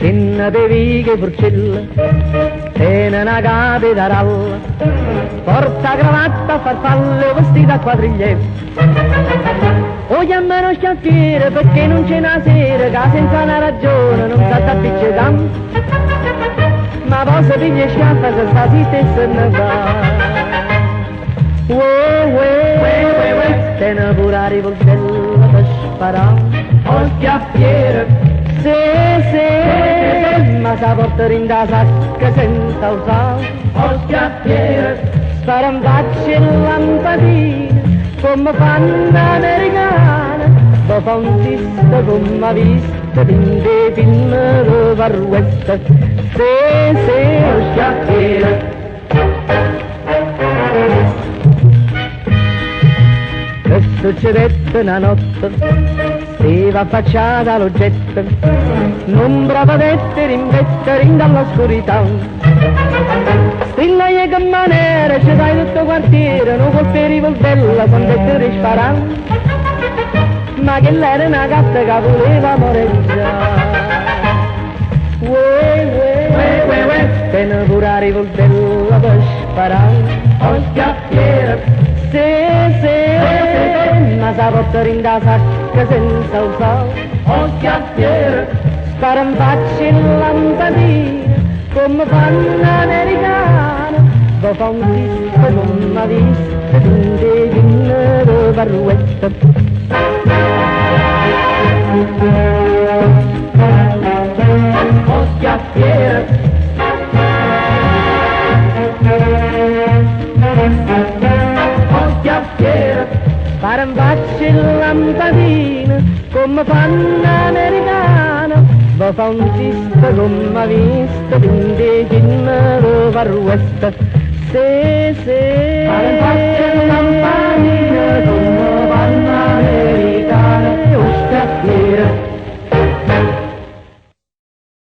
Scinna de vighe porcella, tiene una gabe da ralla, porta cravatta, farfalle, vestita a quadrigliette. O chiamano scaffiere perché non c'è una sera che senza una ragione non sa t'appicce tanto, ma poi si piglia e sciappa se sta zitta e se ne va. Te ne pure a rivoltella per sparare o scaffiere, se, ma sa portare in da sacca senza usare o scaffiere, spara un faccia e lampadina come fanno americane, poi fa un tista come ha visto in dei film di Varruetta, se, o scaffiere. Che succedette una notte, stava affacciata all'oggetto, un'ombra vedette rimmettere dall'oscurità. Stilla e che maniera, ci dai tutto il quartiere, non colpi di rivoltella, son dette risparando, ma che l'era una gatta che voleva moreggiare. Te ne pure a rivoltella per sparare, o scaffiere, se, ma sa portare in da sacca senza usare o scaffiere, spara in faccia in lampadina come fanno americane, poi fa un tista come ha visto in dei film di Varruetta. O scaffiere, spara in faccia in lampadina come fanno americane, poi fa un tista come ha visto in dei film di Varruetta, se, spara in faccia